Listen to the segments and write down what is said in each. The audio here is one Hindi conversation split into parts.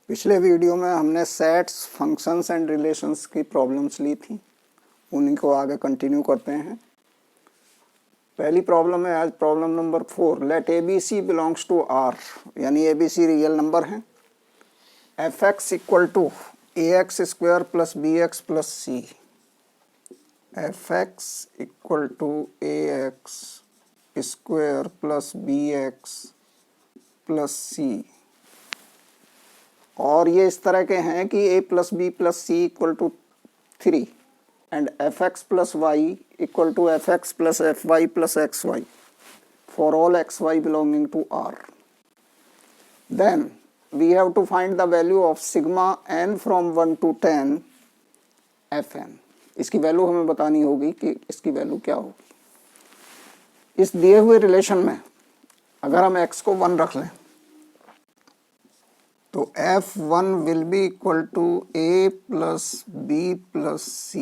पिछले वीडियो में हमने सेट्स, फंक्शंस एंड रिलेशंस की प्रॉब्लम्स ली थी, उन्हीं को आगे कंटिन्यू करते हैं। पहली प्रॉब्लम है आज problem number 4। Let a b c belongs to R, यानी a b c real number हैं। F x equal to a x square plus b x plus c. F x equal to a x square plus b x plus c. और ये इस तरह के हैं कि a plus b plus c equal to 3 and f x plus y equal to f x plus f y plus x y for all x y belonging to R. Then we have to find the value of sigma n from 1 to 10 f n. इसकी वैल्यू हमें बतानी होगी कि इसकी वैल्यू क्या होगी। इस दिए हुए रिलेशन में अगर हम x को 1 रख लें तो F1 will be equal to A plus B plus C,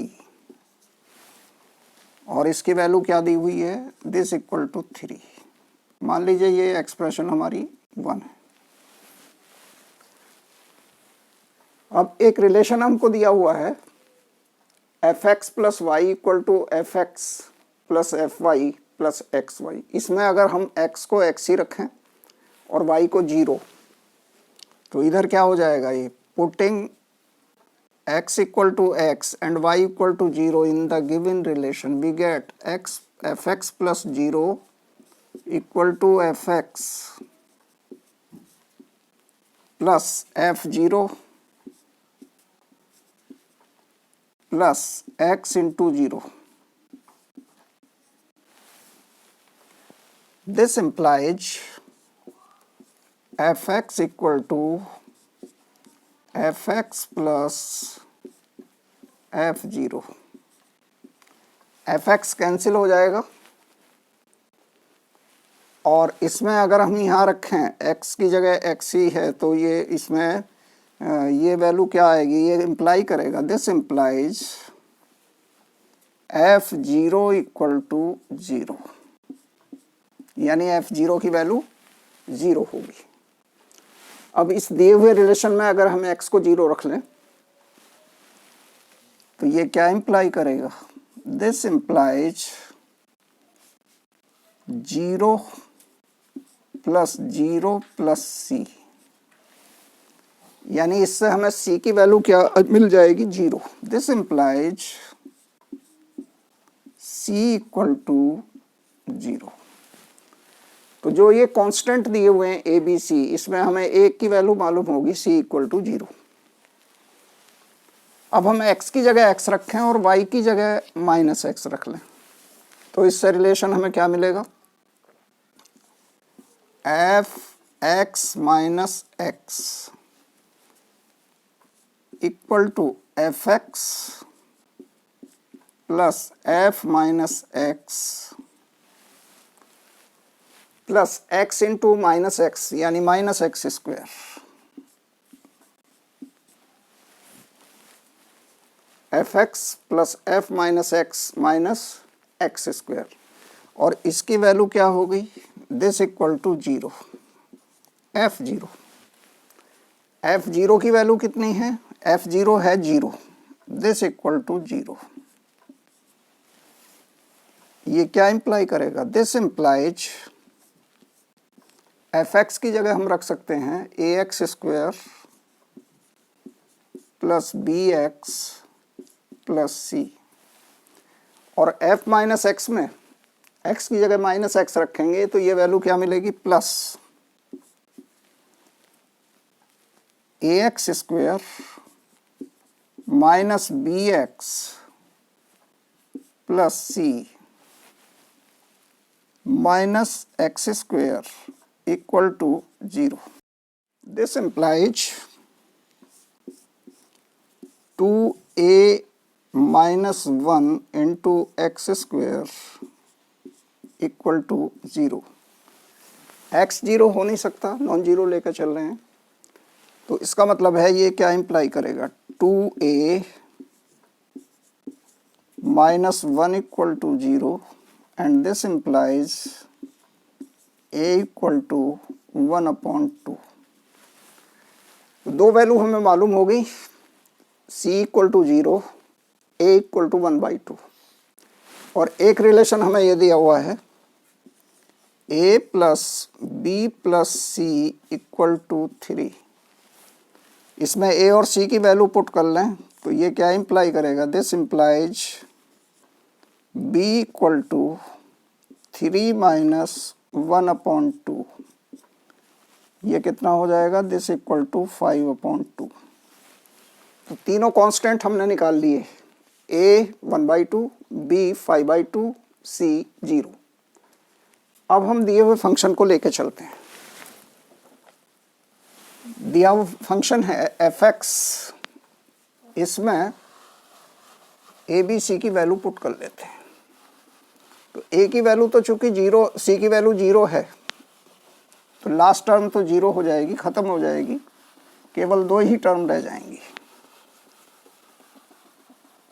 और इसकी वैल्यू क्या दी हुई है, दिस इक्वल टू 3। मान लीजिए ये एक्सप्रेशन हमारी 1 है। अब एक रिलेशन हमको दिया हुआ है f x plus y equal to f x plus f y plus x y. इसमें अगर हम x को x ही रखें और y को 0, तो इधर क्या हो जाएगा, ये putting x equal to x and y equal to 0 in the given relation we get x f x plus 0 equal to f x plus f 0 plus x into 0। This implies f x equal to f x plus f 0। F x cancel हो जाएगा और इसमें अगर हम यहाँ रखें x की जगह x ही है तो ये इसमें ये वैल्यू क्या आएगी, ये इम्प्लाई करेगा, this implies f 0 equal to 0, यानी एफ 0 की वैल्यू 0 होगी। अब इस दिए हुए रिलेशन में अगर हम x को 0 रख लें तो ये क्या इम्प्लाई करेगा, दिस इम्प्लाइज 0 प्लस 0 प्लस सी, यानी इससे हमें c की वैल्यू क्या मिल जाएगी, 0। This implies c equal to 0। तो जो ये कांस्टेंट दिए हुए हैं ए बी सी, इसमें हमें एक की वैल्यू मालूम होगी c इक्वल टू 0। अब हम x की जगह x रखें और y की जगह माइनस x रख लें तो इससे रिलेशन हमें क्या मिलेगा, f x minus x equal to f x plus f minus x plus x into minus x, यानी minus x square. F x plus f minus x minus x square, और इसकी वैल्यू क्या हो गई, this equal to 0, f 0। F 0 की वैल्यू कितनी है, एफ 0 है 0, दिस इक्वल टू 0। ये क्या इंप्लाई करेगा, दिस इंप्लाइज एफ एक्स की जगह हम रख सकते हैं a x square plus b x plus c, और एफ माइनस एक्स में एक्स की जगह माइनस एक्स रखेंगे तो ये वैल्यू क्या मिलेगी, plus a x square minus b x plus c minus x square equal to 0. This implies 2a minus 1 into x square equal to 0. x 0 हो नहीं सकता, नॉन जीरो लेकर चल रहे हैं, तो इसका मतलब है ये क्या इम्प्लाई करेगा, 2a minus 1 equal to 0 and this implies a equal to 1/2। दो वैल्यू हमें मालूम हो गई, c equal to 0, a equal to 1/2, और एक रिलेशन हमें ये दिया हुआ है a plus b plus c equal to 3। इसमें a और c की वैल्यू पुट कर लें तो ये क्या इंप्लाई करेगा, this implies b equal to 3 minus 1/2। ये कितना हो जाएगा, दिस इक्वल टू 5/2। तो तीनों कांस्टेंट हमने निकाल लिए, a 1/2, b 5/2, c 0। अब हम दिए हुए फंक्शन को लेके चलते हैं। दिया हुआ फंक्शन है fx, इसमें a b c की वैल्यू पुट कर लेते हैं। तो a की वैल्यू तो चूंकि 0, c की वैल्यू 0 है, तो लास्ट टर्म तो 0 हो जाएगी, खत्म हो जाएगी, केवल दो ही टर्म रह जाएंगी।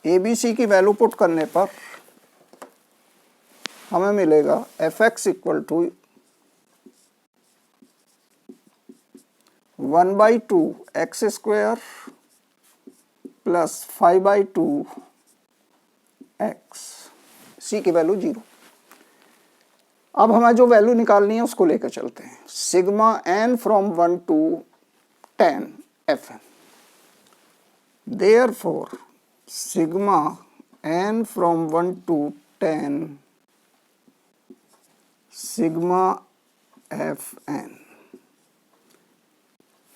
a b c की वैल्यू पुट करने पर हमें मिलेगा fx equal to 1/2 x square plus 5/2 x, c की वैल्यू 0। अब हमें जो वैल्यू निकालनी है उसको लेकर चलते हैं। Sigma n from 1 to 10 fn, therefore sigma n from 1 to 10 sigma fn।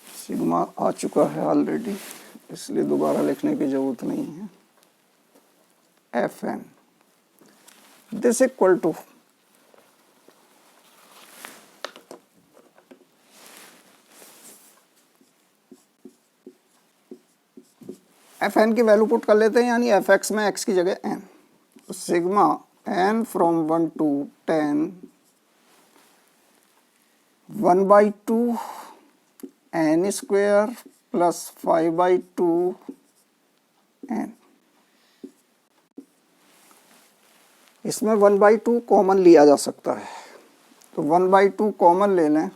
Sigma आ चुका है ऑलरेडी, इसलिए दोबारा लिखने की जरूरत नहीं है। fn this equal to fn की वैल्यू पुट कर लेते हैं, यानी fx में x की जगह n। तो sigma n from 1 to 10 1/2 n square plus 5/2 n। इसमें 1/2 कॉमन लिया जा सकता है, तो 1/2 कॉमन ले लें,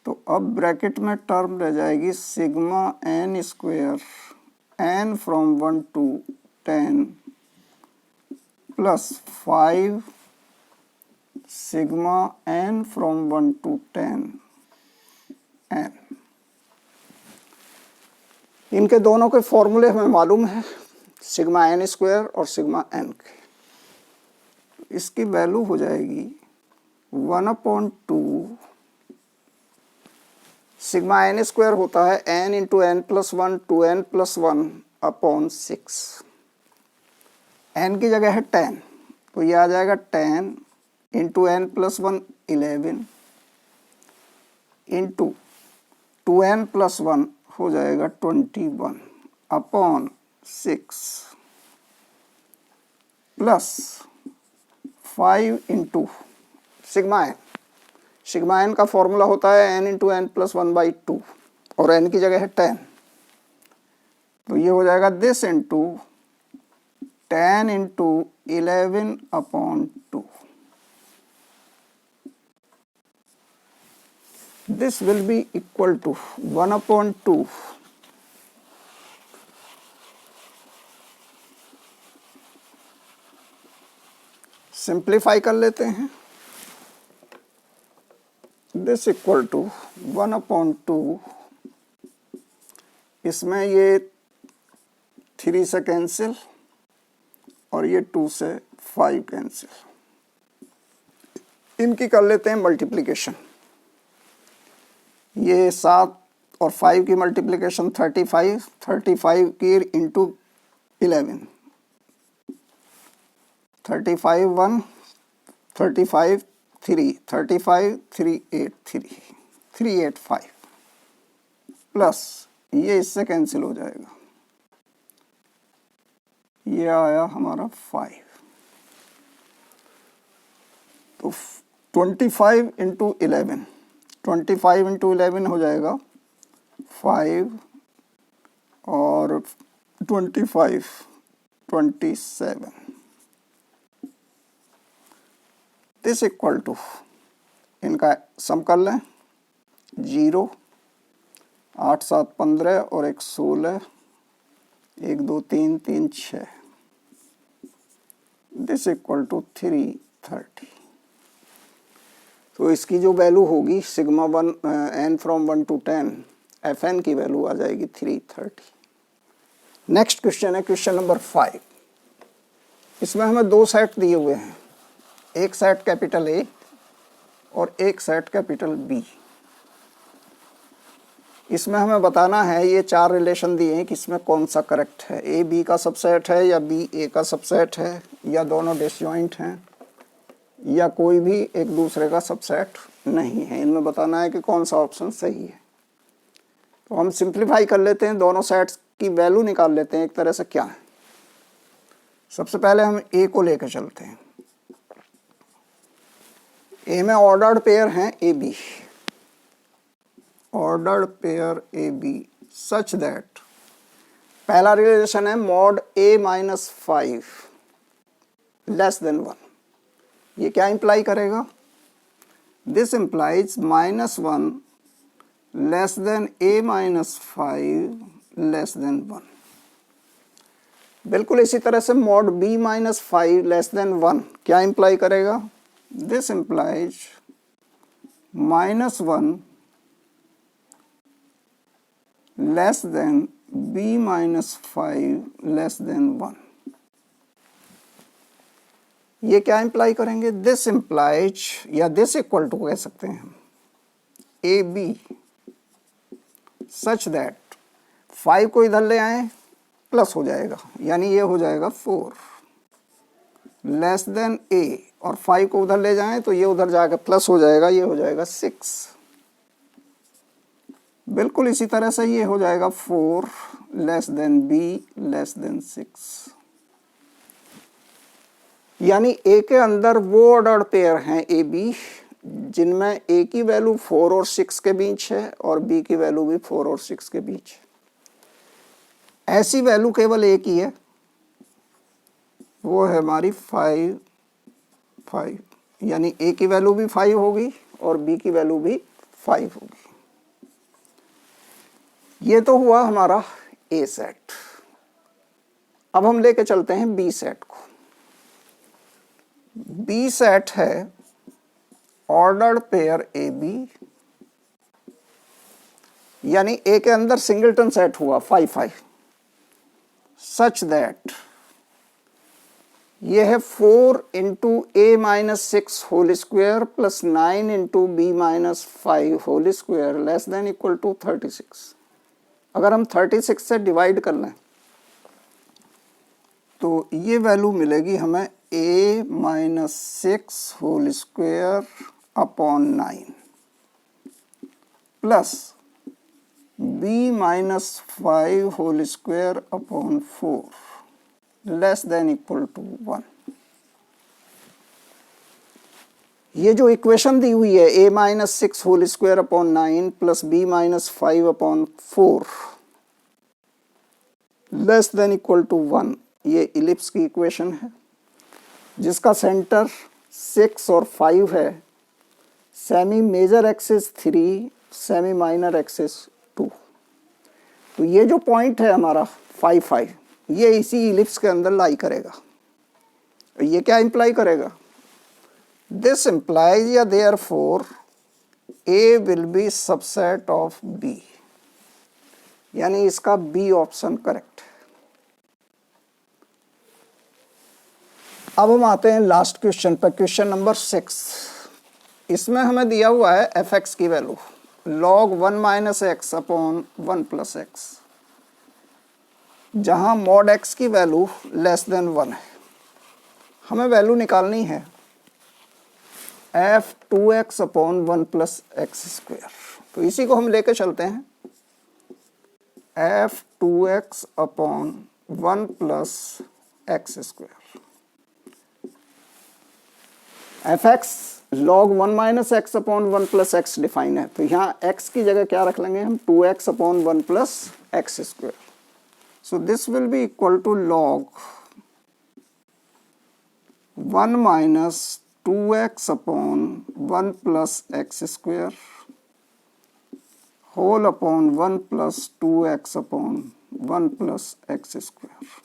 तो अब ब्रैकेट में टर्म रह जाएगी sigma n square n from 1 to 10 plus 5 sigma n from 1 to 10 n। इनके दोनों के फॉर्मूले हमें मालूम है, सिग्मा n स्क्वायर और सिग्मा n के। इसकी वैल्यू हो जाएगी 1/2 सिग्मा n स्क्वायर होता है n into n plus 1 2n plus 1/6। n की जगह है 10, तो ये आ जाएगा 10 into n plus 1 11 into 2n plus 1 हो जाएगा 21/6 plus 5 into sigma n। Sigma n का फॉर्मूला होता है n इंटू n प्लस 1/2 और n की जगह है 10, तो ये हो जाएगा this into 10 into 11/2। This will be equal to 1/2 simplify कर लेते हैं, दिस इक्वल टू 1/2। इसमें ये 3 से कैंसिल और ये 2 से 5 कैंसिल। इनकी कर लेते हैं मल्टीप्लिकेशन। ये 7 और 5 की मल्टीप्लिकेशन 35, 35 की इंटू 11, 35 1 35 3 35 383 385 प्लस ये इससे कैंसिल हो जाएगा, ये आया हमारा 5। तो 25 इंटू 11, 25 इंटू 11 हो जाएगा 5 और 25 27. दिस इक्वल टू, इनका सम कर लें, 0, 8 7 15 और 1 16, 1 2 3 3 6, दिस इक्वल टू 330। तो इसकी जो वैल्यू होगी sigma 1 n from 1 to 10 fn की वैल्यू आ जाएगी 330। नेक्स्ट क्वेश्चन है क्वेश्चन नंबर 5। इसमें हमें दो सेट दिए हुए हैं, एक सेट कैपिटल A और एक सेट कैपिटल B। इसमें हमें बताना है, ये चार रिलेशन दिए हैं कि इसमें कौन सा करेक्ट है, A B का सबसेट है या B A का सबसेट है या दोनों डिसजॉइंट हैं या कोई भी एक दूसरे का सबसेट नहीं है। इनमें बताना है कि कौन सा ऑप्शन सही है। तो हम सिंप्लीफाई कर लेते हैं, दोनों सेट्स की वैल्यू निकाल लेते हैं एक तरह से। क्या है, सबसे पहले हम A को लेकर चलते हैं। A में ऑर्डर्ड पेयर हैं AB, ordered pair AB such that, पहला रिलेशन है mod A minus 5 less than 1। ये क्या इंप्लाई करेगा, this implies -1 less than A minus 5 less than 1। बिल्कुल इसी तरह से mod B minus 5 less than 1 क्या इंप्लाई करेगा, this implies -1 less than B minus 5 less than 1। ये क्या इंप्लाई करेंगे, दिस इंप्लाइज या दिस इक्वल टू कह सकते हैं हम AB सच दैट, 5 को इधर ले आए प्लस हो जाएगा, यानी ये हो जाएगा 4 लेस देन A, और 5 को उधर ले जाएं तो ये उधर जाकर प्लस हो जाएगा, ये हो जाएगा 6। बिल्कुल इसी तरह से ये हो जाएगा 4 less then B less than 6। यानी A के अंदर वो ऑर्डर्ड पेयर हैं AB जिनमें A की वैल्यू 4 और 6 के बीच है और B की वैल्यू भी 4 और 6 के बीच है। ऐसी वैल्यू केवल A की है, वो है हमारी 5 5, यानी A की वैल्यू भी 5 होगी और B की वैल्यू भी 5 होगी। ये तो हुआ हमारा A सेट। अब हम लेके चलते हैं B सेट को। B सेट है ऑर्डर्ड पेयर AB, यानी A के अंदर सिंगलटन सेट हुआ 5 5 सच दैट ये है 4 into A minus 6 whole square plus 9 into B minus 5 whole square less than equal to 36। अगर हम 36 से डिवाइड कर लें तो ये वैल्यू मिलेगी हमें A minus 6 whole square upon 9 plus B minus 5 whole square upon 4 less than equal to 1। ये जो इक्वेशन दी हुई है A minus 6 whole square upon 9 plus B minus 5 upon 4 less than equal to 1, ये इलिप्स की इक्वेशन है जिसका सेंटर 6 और 5 है, semi major axis 3, semi minor axis 2। तो ये जो पॉइंट है हमारा 5 5, ये इसी इलिप्स के अंदर लाई करेगा। ये क्या इंप्लाई करेगा, दिस इंप्लाइज या therefore A will be subset of B, यानी इसका B ऑप्शन करेक्ट है। अब हम आते हैं लास्ट क्वेश्चन पर, क्वेश्चन नंबर 6। इसमें हमें दिया हुआ है fx की value log 1 minus x upon 1 plus x, जहां मॉड x की वैल्यू लेस देन 1 है। हमें वैल्यू निकालनी है f 2x upon 1 plus x square. तो इसी को हम लेके चलते हैं, f 2x upon 1 plus x square. fx log 1 minus x upon 1 plus x define है, तो यहाँ x की जगह क्या रख लेंगे हम, 2x upon 1 plus x square. So this will be equal to log 1 minus 2x upon 1 plus x square whole upon 1 plus 2x upon 1 plus x square.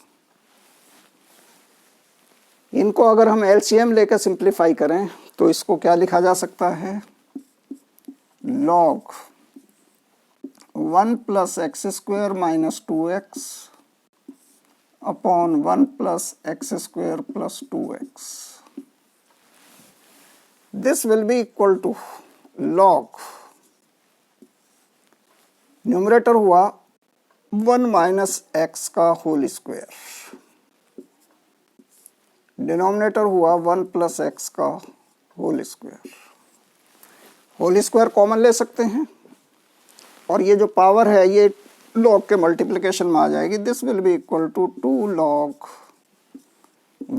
इनको अगर हम एलसीएम लेकर सिंप्लीफाई करें तो इसको क्या लिखा जा सकता है, log 1 plus x square minus 2x upon 1 plus x square plus 2x। This will be equal to log, numerator हुआ 1 माइनस एक्स का होल स्क्वायर, डिनोमिनेटर हुआ 1 प्लस एक्स का whole square. Whole square common ले सकते हैं और ये जो पावर है ये लॉग के मल्टीप्लिकेशन में आ जाएगी। This will be equal to 2 log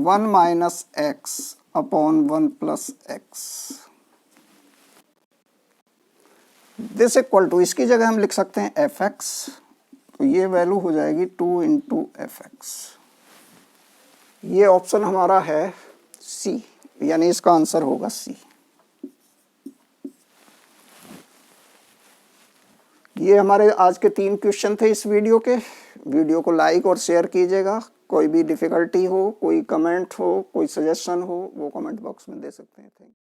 1 minus x upon 1 plus x. This equal to, इसकी जगह हम लिख सकते हैं एफ एक्स, तो ये वैल्यू हो जाएगी 2 इंटू एफ एक्स। ये ऑप्शन हमारा है सी, यानी इसका आंसर होगा सी। ये हमारे आज के 3 क्वेश्चन थे इस वीडियो के। वीडियो को लाइक और शेयर कीजिएगा। कोई भी डिफ़िकल्टी हो, कोई कमेंट हो, कोई सजेशन हो, वो कमेंट बॉक्स में दे सकते हैं। Thank you.